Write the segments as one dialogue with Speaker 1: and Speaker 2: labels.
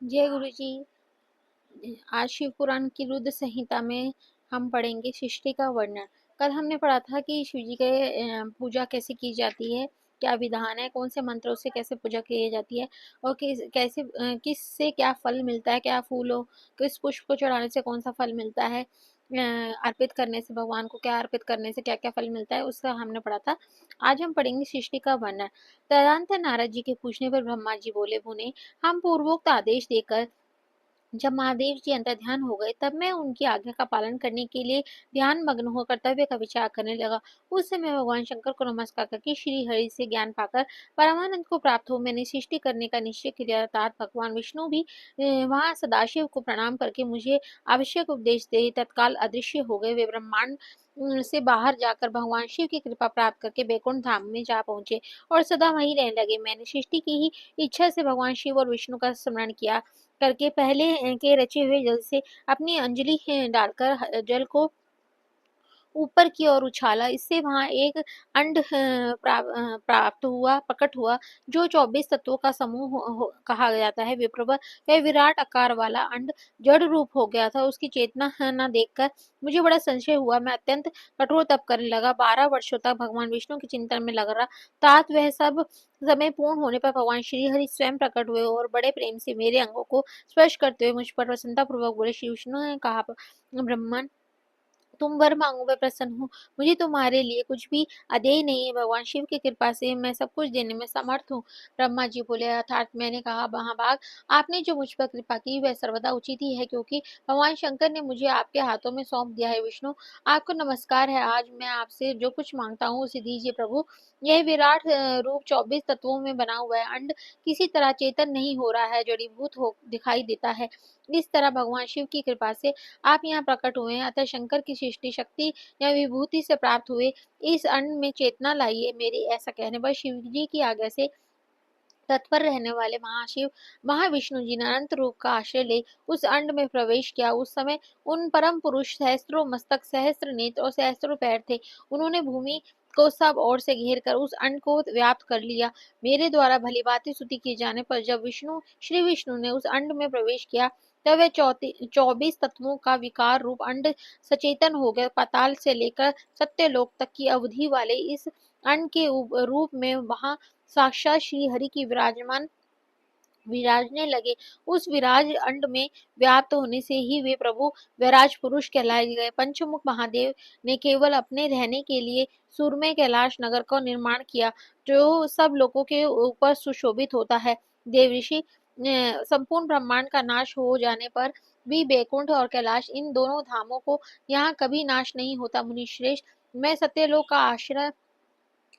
Speaker 1: जय गुरु जी। आज शिव पुराण की रुद्र संहिता में हम पढ़ेंगे सृष्टि का वर्णन। कल हमने पढ़ा था कि शिव जी के पूजा कैसे की जाती है, क्या विधान है, कौन से मंत्रों से कैसे पूजा की जाती है और किससे क्या फल मिलता है, क्या फूलों किस पुष्प को चढ़ाने से कौन सा फल मिलता है, अर्पित करने से भगवान को क्या अर्पित करने से क्या क्या फल मिलता है, उसका हमने पढ़ा था। आज हम पढ़ेंगे सृष्टि का वर्णन। तदंतर नारद जी के पूछने पर ब्रह्मा जी बोले, मुने, हम पूर्वोक्त आदेश देकर जब महादेव जी अंतर्ध्यान हो गए, तब मैं उनकी आज्ञा का पालन करने के लिए ध्यान मग्न हो कर्तव्य का विचार करने लगा। उस समय भगवान शंकर को नमस्कार करके श्री हरि से ज्ञान पाकर परमानंद को प्राप्त हो मैंने सृष्टि करने का निश्चय किया। अर्थात भगवान विष्णु भी वहां सदाशिव को प्रणाम करके मुझे आवश्यक उपदेश दे तत्काल अदृश्य हो गए। वे ब्रह्मांड से बाहर जाकर भगवान शिव की कृपा प्राप्त करके बैकुंठ धाम में जा पहुंचे और सदा वहीं रहने लगे। मैंने सृष्टि की ही इच्छा से भगवान शिव और विष्णु का स्मरण किया करके पहले के रचे हुए जल से अपनी अंजलि डालकर जल को ऊपर की ओर उछाला। इससे वहां एक अंड प्राप्त हुआ, प्रकट हुआ, जो 24 तत्वों का समूह कहा जाता है। विप्रवर वह विराट आकार वाला अंड जड़ रूप हो गया था। उसकी चेतना न देखकर मुझे बड़ा संशय हुआ। मैं अत्यंत कठोर तप करने लगा। 12 वर्षों तक भगवान विष्णु के चिंतन में लगा रहा। तात वह सब समय पूर्ण होने पर भगवान श्री हरि स्वयं प्रकट हुए और बड़े प्रेम से मेरे अंगों को स्पर्श करते हुए मुझ पर प्रसन्नता पूर्वक बोले, श्री विष्णु ने कहा, ब्रह्मन, तुम वर मांगो मैं प्रसन्न हूँ। मुझे तुम्हारे लिए कुछ भी अदेय नहीं है। भगवान शिव की कृपा से मैं सब कुछ देने में समर्थ हूँ। ब्रह्मा जी बोले, अर्थात मैंने कहा, महाभाग, आपने जो मुझ पर कृपा की वह सर्वदा उचित ही है, क्योंकि भगवान शंकर ने मुझे आपके हाथों में सौंप दिया है। विष्णु, आपको नमस्कार है। आज मैं आपसे जो कुछ मांगता हूँ उसे दीजिए प्रभु। यह विराट रूप 24 तत्वों में बना हुआ है अंड किसी तरह चेतन नहीं हो रहा है, जड़ीभूत हो दिखाई देता है। इस तरह भगवान शिव की कृपा से आप यहाँ प्रकट हुए हैं, अतः शंकर की सृष्टि शक्ति या विभूति से प्राप्त हुए इस अंड में चेतना लाइए। मेरे ऐसा कहने पर शिव जी की आज्ञा से तत्पर रहने वाले महाशिव महाविष्णु जी ने अनंत रूप का आश्रय ले उस अंड में प्रवेश किया। उस समय उन परम पुरुष सहस्त्रों मस्तक, सहस्त्र नेत्र और सहस्त्रों पैर थे। उन्होंने भूमि को सब ओर से घेर कर उस अंड को व्याप्त कर लिया। मेरे द्वारा भली भांति स्तुति किए जाने पर जब श्री विष्णु ने उस अंड में प्रवेश किया, तब वह 24 तत्वों का विकार रूप अंड सचेतन हो गया। पाताल से लेकर सत्यलोक तक की अवधि वाले इस अंड के रूप में वहां साक्षात श्री हरि की विराजने लगे। उस विराज अंड में व्याप्त होने से ही वे प्रभु वैराज पुरुष कहलाए गए। पंचमुख महादेव ने केवल अपने रहने के लिए सुरमय कैलाश नगर का निर्माण किया, जो सब लोगों के ऊपर सुशोभित होता है। देव ऋषि संपूर्ण ब्रह्मांड का नाश हो जाने पर भी बैकुंठ और कैलाश, इन दोनों धामों को यहाँ कभी नाश नहीं होता। मुनि श्रेष्ठ, मैं सत्यलोक का आश्रय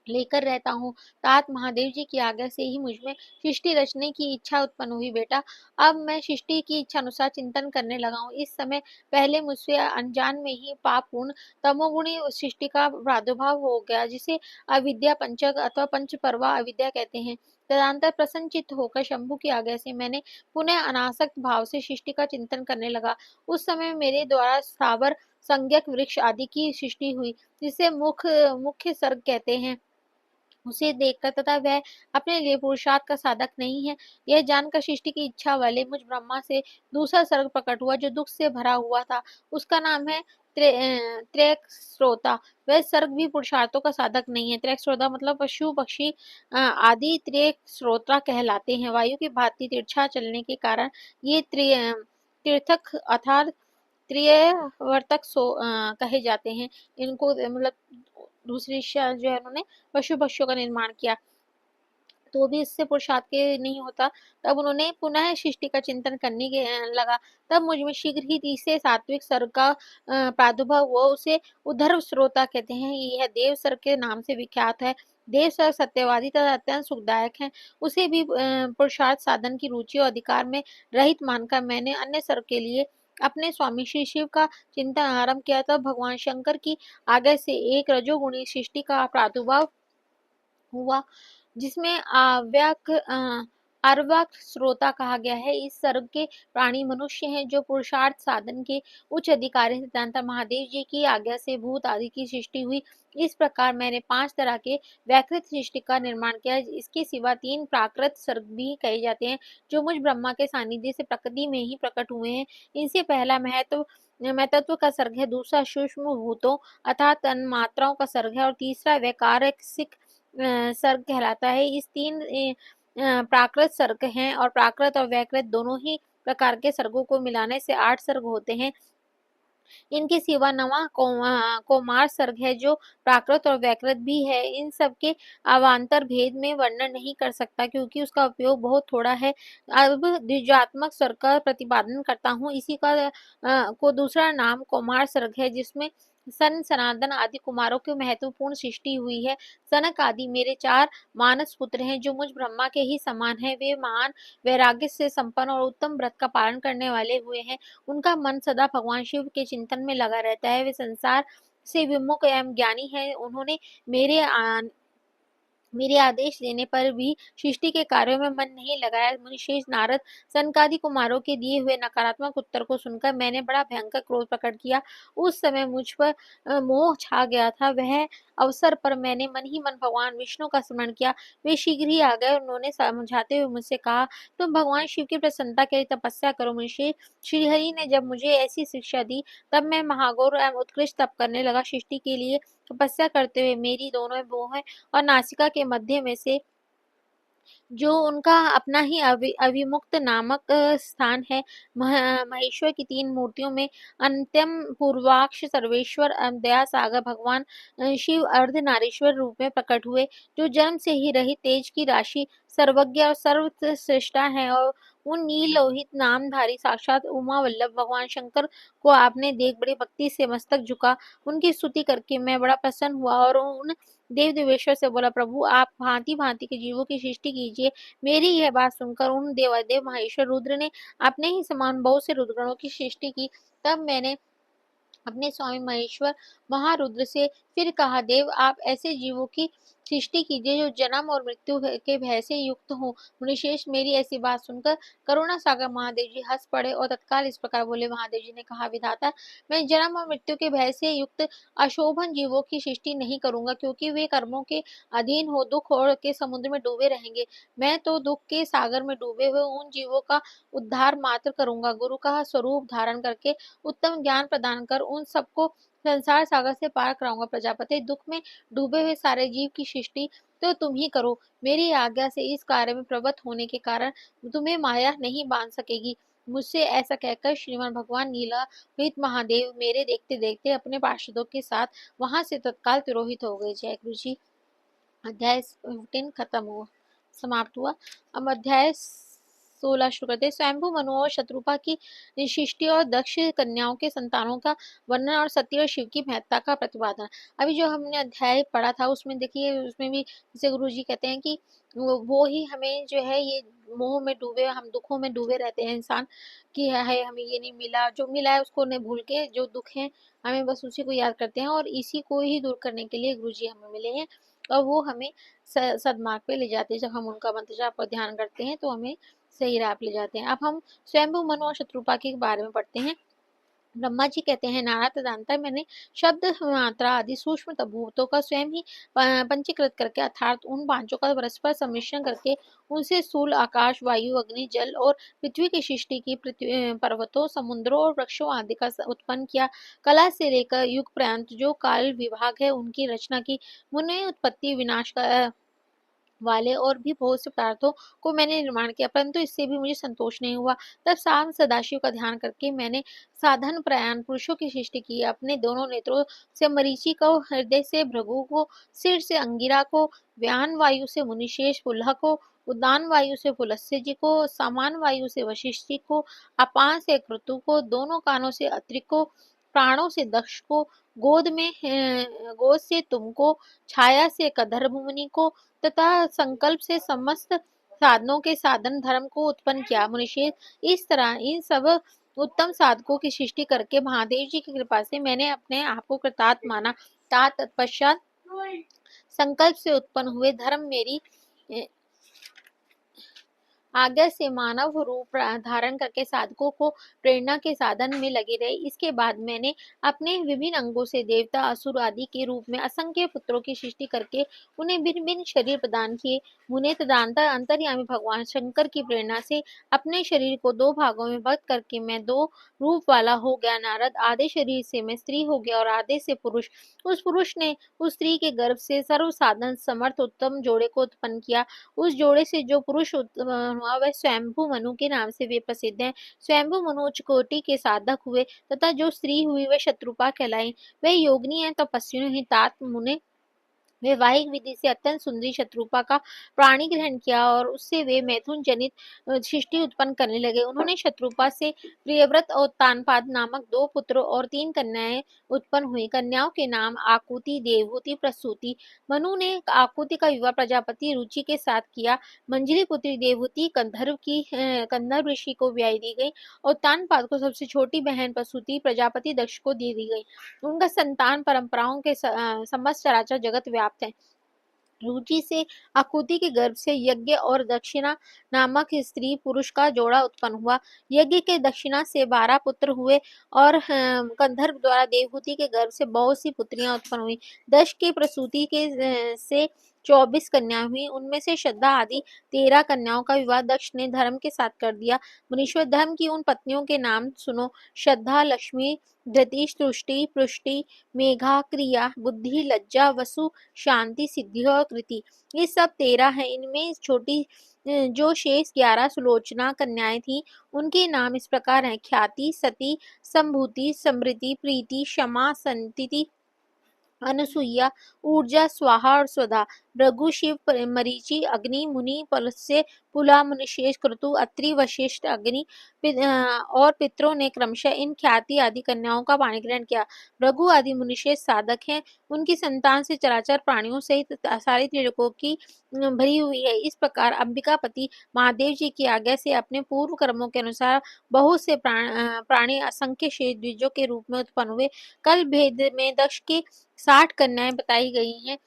Speaker 1: लेकर रहता हूँ। तात महादेव जी की आज्ञा से ही मुझमें सृष्टि रचने की इच्छा उत्पन्न हुई। बेटा, अब मैं सृष्टि की इच्छा अनुसार चिंतन करने लगा हूँ। इस समय पहले मुझसे अनजान में ही पापपूर्ण तमोगुणी सृष्टि का प्रादुर्भाव हो गया, जिसे अविद्या पंचक अथवा पंचपर्वा अविद्या कहते हैं। तदंतर प्रसन्नचित्त होकर शंभु की आज्ञा से मैंने पुनः अनासक्त भाव से सृष्टि का चिंतन करने लगा। उस समय मेरे द्वारा स्थावर संज्ञक वृक्ष आदि की सृष्टि हुई, जिसे मुख्य सर्ग कहते हैं। उसे देखकर तथा वह अपने लिए पुरुषार्थ का साधक नहीं है, यह जानकर सृष्टि की इच्छा वाले मुझ ब्रह्मा से दूसरा सर्ग प्रकट हुआ, जो दुख से भरा हुआ था। उसका नाम है त्रैक श्रोता। वह सर्ग भी पुरुषार्थों का साधक नहीं है। त्रैक श्रोता मतलब पशु पक्षी आदि त्रैक श्रोता कहलाते हैं। वायु की भांति तिरछा चलने के कारण ये तीर्थक अर्थात त्रियवर्तक कहे जाते हैं। इनको मतलब दूसरी जो है उन्होंने पशु पक्षियों का निर्माण किया, तो भी इससे पुरुषार्थ के नहीं होता। तब उन्होंने पुनः सृष्टि का चिंतन करने के लगा। तब मुझ में शीघ्र ही तीसरे सात्विक सर्ग का प्रादुर्भाव हुआ। उसे उद्धर्व श्रोता कहते हैं। यह देव सर्ग के नाम से विख्यात है। देव सर्ग सत्यवादी तथा अत्यंत सुखदायक है। उसे भी पुरुषार्थ साधन की रुचि और अधिकार में रहित मानकर मैंने अन्य सर्ग के लिए अपने स्वामी श्री शिव का चिंतन आरंभ किया। तब भगवान शंकर की आज्ञा से एक रजोगुणी सृष्टि का प्रादुर्भाव हुआ, जिसमें आर्वाक श्रोता कहा गया है। इस सर्ग के प्राणी मनुष्य हैं, जो पुरुषार्थ साधन के उच्च अधिकारी हैं, तदनंतर महादेव जी की आज्ञा से भूत आदि की सृष्टि हुई। इस प्रकार मैंने 5 तरह के वैकृत सृष्टि का निर्माण किया। इसके सिवा 3 प्राकृत सर्ग भी कहे जाते हैं, जो मुझ ब्रह्मा के सानिध्य से प्रकृति में ही प्रकट हुए हैं। इनसे पहला महतत्व का सर्ग है, दूसरा सूक्ष्म भूतों अर्थात तन्मात्राओं का सर्ग है और तीसरा वैकारिक सर्ग कहलाता है। इस 3 प्राकृत सर्ग हैं और प्राकृत और वैकृत दोनों ही प्रकार के सर्गों को मिलाने से 8 सर्ग होते हैं। इनके सिवा 9वां कौमार सर्ग है, जो प्राकृत और वैकृत भी है। इन सब के अवान्तर भेद में वर्णन नहीं कर सकता, क्योंकि उसका उपयोग बहुत थोड़ा है। अब द्विजात्मक सर्ग का प्रतिपादन करता हूँ। इसी का को दूसरा नाम कौमार सर्ग है, जिसमें सनन आदि कुमारों की महत्वपूर्ण सृष्टि हुई है। सनक आदि मेरे 4 मानस पुत्र हैं, जो मुझ ब्रह्मा के ही समान हैं। वे महान वैराग्य से संपन्न और उत्तम व्रत का पालन करने वाले हुए हैं। उनका मन सदा भगवान शिव के चिंतन में लगा रहता है। वे संसार से विमुख एवं ज्ञानी हैं। उन्होंने मेरे आदेश देने पर भी सृष्टि के कार्यों में मन नहीं लगाया। मुनिश्रेष्ठ नारद सनकादि कुमारों के दिए हुए नकारात्मक उत्तर को सुनकर मैंने बड़ा भयंकर क्रोध प्रकट किया। उस समय मुझ पर मोह छा गया था। वह अवसर पर मैंने मन ही मन भगवान विष्णु का स्मरण किया। वे शीघ्र ही आ गए। उन्होंने समझाते हुए मुझसे कहा, तुम भगवान शिव की प्रसन्नता के लिए तपस्या करो। मुनिश्रेष्ठ, श्रीहरि ने जब मुझे ऐसी शिक्षा दी, तब मैं महाघोर एवं उत्कृष्ट तप करने लगा। सृष्टि के लिए तपस्या करते हुए मेरी दोनों भुवों और नासिका के मध्य में से जो उनका अपना ही अविमुक्त नामक स्थान है, महेश्वर की 3 मूर्तियों में अंत्यम पूर्वाक्ष सर्वेश्वर एवं दया सागर भगवान शिव अर्धनारीश्वर रूप में प्रकट हुए, जो जन्म से ही रहित तेज की राशि, सर्वज्ञ और सर्वश्रेष्ठा है। और उन नील लोहित नामधारी साक्षात उमा वल्लभ भगवान शंकर को आपने देख बड़ी भक्ति से मस्तक झुका। उनकी स्तुति करके मैं बड़ा प्रसन्न हुआ और उन देव देवेश्वर से बोला, प्रभु आप भांति भांति के जीवों की सृष्टि कीजिए। मेरी यह बात सुनकर उन देवादेव महेश्वर रुद्र ने अपने ही समान बहुत से रुद्रगणों की सृष्टि की। तब मैंने अपने स्वामी महेश्वर महारुद्र से फिर कहा, देव आप ऐसे जीवों की सृष्टि कीजिए जो जन्म और मृत्यु के भय से युक्त हो। मुनिशेष, मेरी ऐसी बात सुनकर करुणा सागर महादेव जी हंस पड़े और तत्काल इस प्रकार बोले। महादेव जी ने कहा, विधाता, मैं जन्म और मृत्यु के भय से युक्त अशोभन जीवों की सृष्टि नहीं करूंगा, क्योंकि वे कर्मों के अधीन हो दुख और के समुद्र में डूबे रहेंगे। मैं तो दुख के सागर में डूबे हुए उन जीवों का उद्धार मात्र करूंगा। गुरु का स्वरूप धारण करके उत्तम ज्ञान प्रदान कर उन सबको संसार सागर से पार कराऊंगा। प्रजापति, दुख में डूबे हुए सारे जीव की सृष्टि तो तुम ही करो। मेरी आज्ञा से इस कार्य में प्रवृत्त होने के कारण तुम्हें माया नहीं बांध सकेगी। मुझसे ऐसा कहकर श्रीमान भगवान नीलाभित महादेव मेरे देखते देखते अपने पार्षदों के साथ वहां से तत्काल तिरोहित हो गए। जय गुरु जी। अध्याय 15 खत्म हुआ, समाप्त हुआ। अब अध्याय 16 शुरू करते। स्वयंभू मनु और शत्रुपा की सृष्टि और दक्ष कन्याओं के संतानों का वर्णन और सती और शिव की महत्ता का प्रतिपादन। अभी जो हमने अध्याय पढ़ा था उसमें देखिए, उसमें भी जैसे गुरु जी कहते हैं कि वो ही हमें जो है ये मोह में डूबे, हम दुखों में डूबे रहते हैं इंसान, कि है हमें ये नहीं मिला, जो मिला है उसको नहीं भूल के जो दुख है हमें बस उसी को याद करते हैं, और इसी को ही दूर करने के लिए गुरु जी हमें मिले हैं और वो हमें सदमार्ग पे ले जाते हैं। जब हम उनका मंत्र जाप और ध्यान करते हैं तो हमें सही राह पे ले जाते हैं। अब हम स्वयंभू मनु और शत्रुपा के बारे में पढ़ते हैं। ब्रह्मा जी कहते हैं, नारद तदनंतर मैंने शब्द मात्रा आदि सूक्ष्म भूतों का स्वयं ही पंचीकृत करके अर्थात उन पांचों का परस्पर सम्मिश्रण करके उनसे स्थूल आकाश, वायु, अग्नि, जल और पृथ्वी की सृष्टि की। पर्वतों, समुद्रों और वृक्षों आदि का उत्पन्न किया। कला से लेकर युग पर्यंत जो काल विभाग है उनकी रचना की। मुने उत्पत्ति विनाश का वाले और भी बहुत से पदार्थों को मैंने निर्माण किया, परंतु इससे भी मुझे संतोष नहीं हुआ। तब शाम सदाशिव का ध्यान करके मैंने साधन प्रयाण पुरुषों की सृष्टि की। अपने दोनों नेत्रों से मरीचि को, हृदय से भृगु को, सिर से अंगिरा को, व्यान वायु से मुनिशेष पुलह को, उदान वायु से पुलस्त्य जी को, समान वायु से वशिष्ठ जी को, अपान से क्रतु को, दोनों कानों से अत्रि को, प्राणों से दक्ष को, गोद से तुमको, छाया से कदर्भ मुनि को, तथा संकल्प से समस्त साधनों के साधन धर्म को उत्पन्न किया। मनुष्य इस तरह इन सब उत्तम साधकों की सृष्टि करके महादेव जी की कृपा से मैंने अपने आप को कृतार्थ माना। तत्पश्चात संकल्प से उत्पन्न हुए धर्म मेरी आज्ञा से मानव रूप धारण करके साधकों को प्रेरणा के साधन में लगे रहे। इसके बाद मैंने अपने विभिन्न अंगों से देवता, असुर आदि के रूप में असंख्य पुत्रों की सृष्टि करके उन्हें भिन्न भिन्न शरीर प्रदान किए। मुने तदनंतर अंतर्यामी भगवान शंकर की प्रेरणा से अपने शरीर को दो भागों में भक्त करके मैं दो रूप वाला हो गया। नारद, आधे शरीर से मैं स्त्री हो गया और आधे से पुरुष। उस पुरुष ने उस स्त्री के गर्भ से सर्व साधन समर्थ उत्तम जोड़े को उत्पन्न किया। उस जोड़े से जो पुरुष उत्पन्न हुआ वह स्वयंभू मनु के नाम से वे प्रसिद्ध है। स्वयंभू मनु उच्च कोटि के साधक हुए तथा जो स्त्री हुई वह शत्रुपा कहलाई। वह योगिनी है, तपस्विनी है, तात मुने वैवाहिक विधि से अत्यंत सुंदरी शत्रुपा का प्राणी ग्रहण किया और उससे वे मैथुन जनित सृष्टि उत्पन्न करने लगे। उन्होंने शत्रुपा से प्रियव्रत और तानपाद नामक दो पुत्र और तीन कन्याएं उत्पन्न हुई। कन्याओं के नाम आकुति, देवहूति, प्रसूति। मनु ने आकुति का विवाह प्रजापति रुचि के साथ किया। मंजरी पुत्री देवहूति कंधर्व ऋषि को ब्याही दी गई और तानपाद को सबसे छोटी बहन प्रसूति प्रजापति दक्ष को दे दी गई। उनका संतान परंपराओं के समस्त चराचर जगत व्याप्त है। रुचि से आकुति के गर्भ से यज्ञ और दक्षिणा नामक स्त्री पुरुष का जोड़ा उत्पन्न हुआ। यज्ञ के दक्षिणा से 12 पुत्र हुए और गंधर्व द्वारा देवहूति के गर्भ से बहुत सी पुत्रियां उत्पन्न हुई। दक्ष के प्रसूति के से 24 कन्याएं हुई। उनमें से श्रद्धा आदि 13 कन्याओं का विवाह दक्ष ने धर्म के साथ कर दिया। मुनीश्वर, धर्म की उन पत्नियों के नाम सुनो। श्रद्धा, लक्ष्मी, धृति, तुष्टि, पुष्टि, मेघा, क्रिया, बुद्धि, लज्जा, वसु, शांति, सिद्धि और कृति। ये सब 13 है। इनमें छोटी जो शेष 11 सुलोचना कन्याएं थी उनके नाम इस प्रकार हैं: ख्याति, सती, संभूति, समृद्धि, प्रीति, क्षमा, संतिति, अनुसुईया, ऊर्जा, स्वाहा और स्वधा। भृगु, शिव, मरीचि, अग्नि, मुनि, पलस्य, पुला, मुनिशेष, क्रतु, अत्रि, वशिष्ठ, अग्नि और पितरों ने क्रमशः इन ख्याति आदि कन्याओं का पाणी ग्रहण किया। भृगु आदि मुनिशेष साधक हैं। उनकी संतान से चराचर प्राणियों सहित सारी त्रिलोकों की भरी हुई है। इस प्रकार अंबिकापति महादेव जी की आज्ञा से अपने पूर्व कर्मों के अनुसार बहुत से प्राणी असंख्य शेष द्विजों के रूप में उत्पन्न हुए। कल भेद में दक्ष के 60 कन्याएं बताई गई हैं।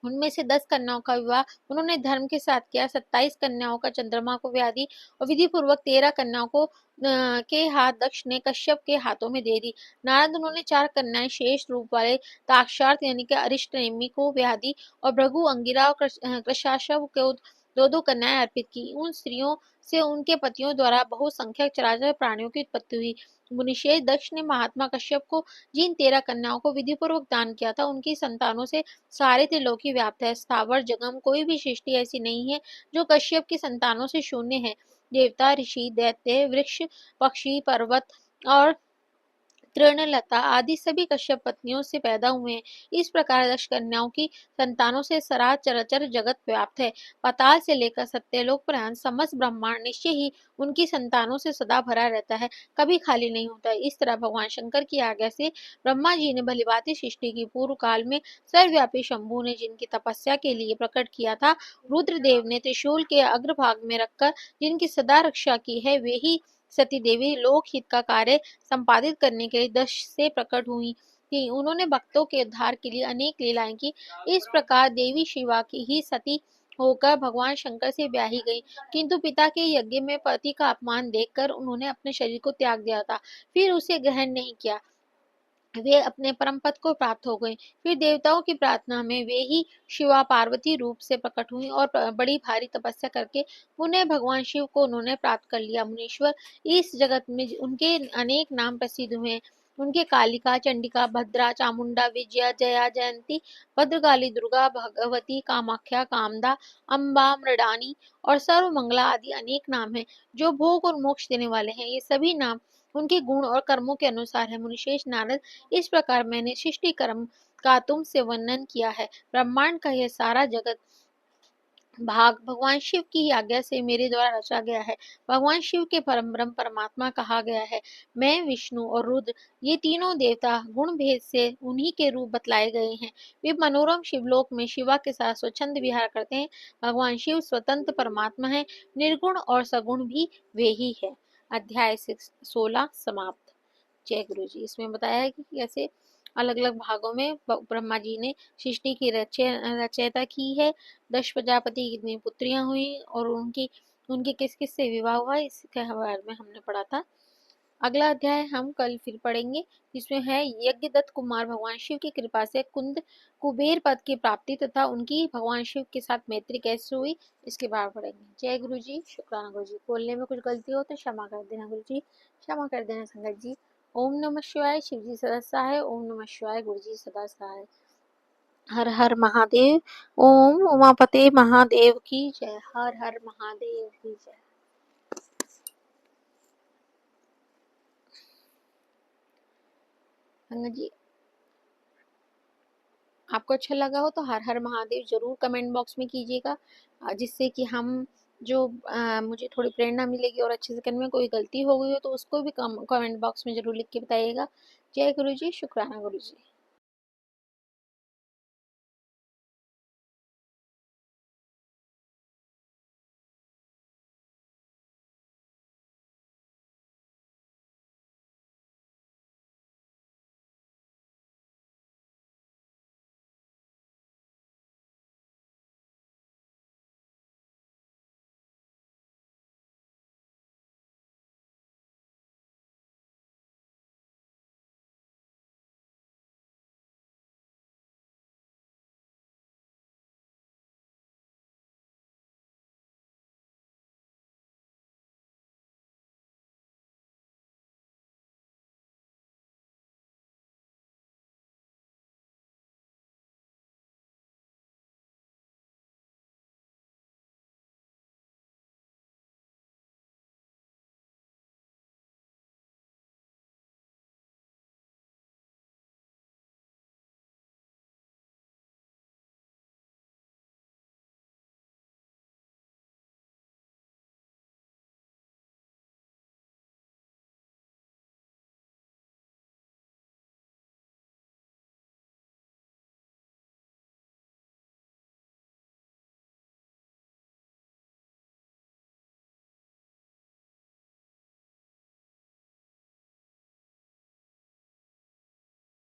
Speaker 1: उनमें से 10 कन्याओं का विवाह उन्होंने धर्म के साथ किया। 27 कन्याओं का चंद्रमा को व्याह दी और विधि पूर्वक 13 कन्याओं को के हाथ दक्ष ने कश्यप के हाथों में दे दी। नारद, उन्होंने 4 कन्याएं शेष रूप वाले ताक्षार्थ यानी कि अरिष्ट नेमि को ब्याह दी और भृगु, अंगिरा और कृशाशव को दो दो कन्याएं अर्पित की। उन स्त्रियों से उनके पतियों द्वारा बहुसंख्यक चराचर प्राणियों की उत्पत्ति हुई। मुनिशेष, दक्ष ने महात्मा कश्यप को जिन 13 कन्याओं को विधि पूर्वक दान किया था उनकी संतानों से सारे त्रिलोकी व्याप्त है। स्थावर जगम कोई भी सृष्टि ऐसी नहीं है जो कश्यप की संतानों से शून्य है। देवता, ऋषि, दैत्य, वृक्ष, पक्षी, पर्वत और तृणलता आदि सभी कश्यप पत्नियों से पैदा हुए हैं। इस प्रकार दक्ष कन्याओं की संतानों से सारा चराचर जगत व्याप्त है। पाताल से लेकर सत्यलोक पर्यंत समस्त ब्रह्मांड निश्चय ही उनकी संतानों से सदा भरा रहता है, कभी खाली नहीं होता। इस तरह भगवान शंकर की आज्ञा से ब्रह्मा जी ने भलीभांति सृष्टि की। पूर्व काल में सर्वव्यापी शंभु ने जिनकी तपस्या के लिए प्रकट किया था, रुद्रदेव ने त्रिशूल के अग्रभाग में रखकर जिनकी सदा रक्षा की है, वे ही सती देवी लोक हित का कार्य संपादित करने के लिए दक्ष से प्रकट हुई थी। उन्होंने भक्तों के उद्धार के लिए अनेक लीलाएं की। इस प्रकार देवी शिवा की ही सती होकर भगवान शंकर से ब्याही गई, किंतु पिता के यज्ञ में पति का अपमान देखकर उन्होंने अपने शरीर को त्याग दिया था, फिर उसे ग्रहण नहीं किया। वे अपने परम पद को प्राप्त हो गए। फिर देवताओं की प्रार्थना में वे ही शिवा पार्वती रूप से प्रकट हुई और बड़ी भारी तपस्या करके पुनः भगवान शिव को उन्होंने प्राप्त कर लिया। मुनीश्वर, इस जगत में उनके अनेक नाम प्रसिद्ध हुए हैं। उनके कालिका, चंडिका, भद्रा, चामुंडा, विजया, जया, जयंती, भद्रकाली, दुर्गा, भगवती, कामाख्या, कामदा, अम्बा, मृडानी और सर्वमंगला आदि अनेक नाम हैं जो भोग और मोक्ष देने वाले हैं। ये सभी नाम उनके गुण और कर्मों के अनुसार है। मुनिशेष नारद, इस प्रकार मैंने सृष्टि कर्म का तुमसे वर्णन किया है। ब्रह्मांड का यह सारा जगत भाग भगवान शिव की ही आज्ञा से मेरे द्वारा रचा गया है। भगवान शिव के परम ब्रह्म परमात्मा कहा गया है। मैं, विष्णु और रुद्र ये तीनों देवता गुण भेद से उन्हीं के रूप बतलाए गए हैं। वे मनोरम शिवलोक में शिवा के साथ स्वच्छंद विहार करते हैं। भगवान शिव स्वतंत्र परमात्मा है, निर्गुण और सगुण भी वे ही है। अध्याय 16 समाप्त। जय गुरु जी। इसमें बताया है कि कैसे अलग अलग भागों में ब्रह्मा जी ने सृष्टि की रचयता की है। दक्ष प्रजापति की कितनी पुत्रियां हुई और उनकी उनके किस किस से विवाह हुआ, इसके बारे में हमने पढ़ा था। अगला अध्याय हम कल फिर पढ़ेंगे, जिसमें है यज्ञदत्त कुमार भगवान शिव की कृपा से कुबेर पद की प्राप्ति तथा उनकी भगवान शिव के साथ मैत्री कैसे हुई, इसके बारे में पढ़ेंगे। जय गुरु जी, शुक्राना गुरु जी। बोलने में कुछ गलती हो तो क्षमा कर देना गुरु जी, क्षमा कर देना संगत जी। ओम नमः शिवाय। शिव जी सदा सहाय। ओम नमः शिवाय। गुरु जी सदा सहाय। हर हर महादेव। ओम उमापते महादेव की जय। हर हर महादेव की जय। संगत जी, आपको अच्छा लगा हो तो हर हर महादेव जरूर कमेंट बॉक्स में कीजिएगा, जिससे कि हम जो मुझे थोड़ी प्रेरणा मिलेगी और अच्छे से करने में। कोई गलती हो गई हो तो उसको भी कमेंट बॉक्स में जरूर लिख के बताइएगा। जय गुरु जी, शुक्राना गुरु जी।